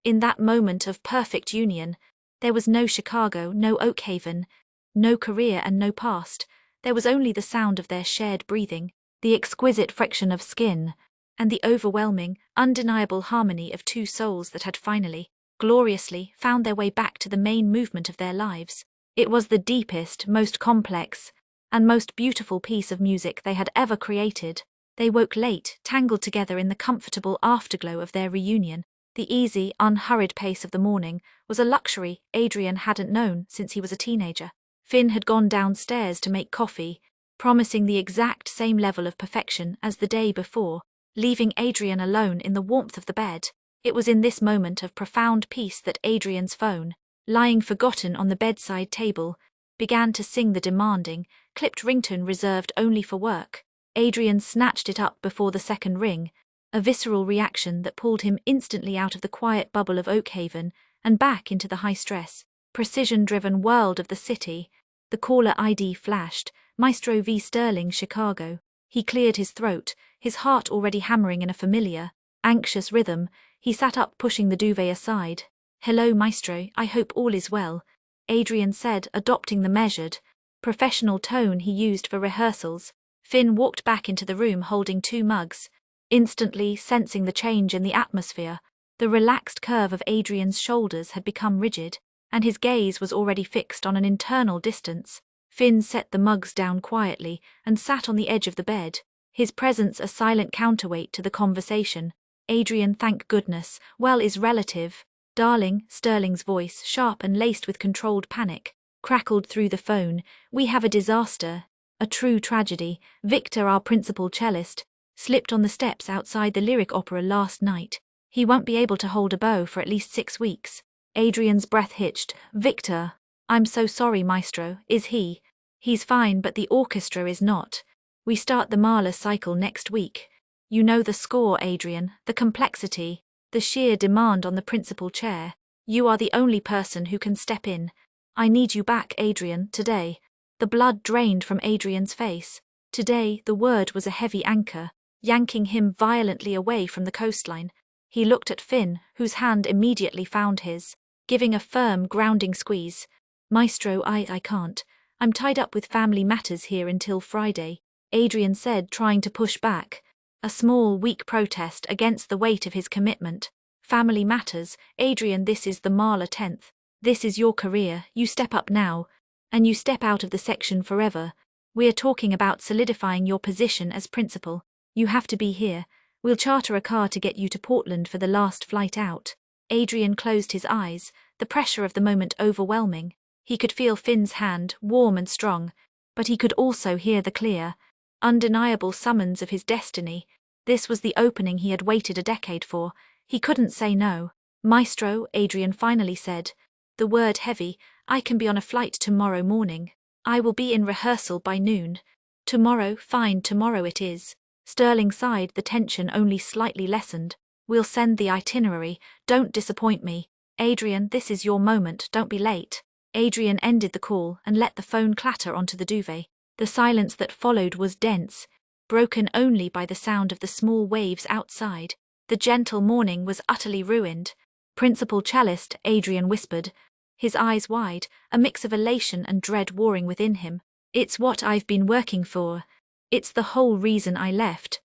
In that moment of perfect union, there was no Chicago, no Oakhaven, no career and no past. There was only the sound of their shared breathing, the exquisite friction of skin, and the overwhelming, undeniable harmony of two souls that had finally, gloriously, found their way back to the main movement of their lives. It was the deepest, most complex, and most beautiful piece of music they had ever created. They woke late, tangled together in the comfortable afterglow of their reunion. The easy, unhurried pace of the morning was a luxury Adrian hadn't known since he was a teenager. Finn had gone downstairs to make coffee, promising the exact same level of perfection as the day before, leaving Adrian alone in the warmth of the bed. It was in this moment of profound peace that Adrian's phone, lying forgotten on the bedside table, began to sing the demanding, clipped ringtone reserved only for work. Adrian snatched it up before the second ring, a visceral reaction that pulled him instantly out of the quiet bubble of Oakhaven and back into the high-stress, precision-driven world of the city. The caller ID flashed, Maestro V. Sterling, Chicago. He cleared his throat, his heart already hammering in a familiar, anxious rhythm. He sat up, pushing the duvet aside. "Hello, Maestro, I hope all is well," Adrian said, adopting the measured, professional tone he used for rehearsals. Finn walked back into the room holding two mugs, instantly sensing the change in the atmosphere. The relaxed curve of Adrian's shoulders had become rigid, and his gaze was already fixed on an internal distance. Finn set the mugs down quietly and sat on the edge of the bed, his presence a silent counterweight to the conversation. "Adrian, thank goodness, well is relative." "Darling," Sterling's voice, sharp and laced with controlled panic, crackled through the phone. "We have a disaster, a true tragedy. Victor, our principal cellist, slipped on the steps outside the Lyric Opera last night. He won't be able to hold a bow for at least 6 weeks." Adrian's breath hitched. "Victor? I'm so sorry, Maestro. Is he?" "He's fine, but the orchestra is not. We start the Mahler cycle next week. You know the score, Adrian, the complexity, the sheer demand on the principal chair. You are the only person who can step in. I need you back, Adrian, today." The blood drained from Adrian's face. Today, the word was a heavy anchor, yanking him violently away from the coastline. He looked at Finn, whose hand immediately found his, giving a firm, grounding squeeze. "Maestro, I can't. I'm tied up with family matters here until Friday," Adrian said, trying to push back, a small, weak protest against the weight of his commitment. "Family matters, Adrian, this is the Mahler 10th. This is your career. You step up now, and you step out of the section forever. We're talking about solidifying your position as principal. You have to be here. We'll charter a car to get you to Portland for the last flight out." Adrian closed his eyes, the pressure of the moment overwhelming. He could feel Finn's hand, warm and strong, but he could also hear the clear, undeniable summons of his destiny. This was the opening he had waited a decade for. He couldn't say no. "Maestro," Adrian finally said, the word heavy, "I can be on a flight tomorrow morning. I will be in rehearsal by noon." "Tomorrow, fine, tomorrow it is." Sterling sighed, the tension only slightly lessened. "We'll send the itinerary. Don't disappoint me. Adrian, this is your moment, don't be late." Adrian ended the call and let the phone clatter onto the duvet. The silence that followed was dense, broken only by the sound of the small waves outside. The gentle morning was utterly ruined. "Principal cellist," Adrian whispered, his eyes wide, a mix of elation and dread warring within him. "It's what I've been working for. It's the whole reason I left."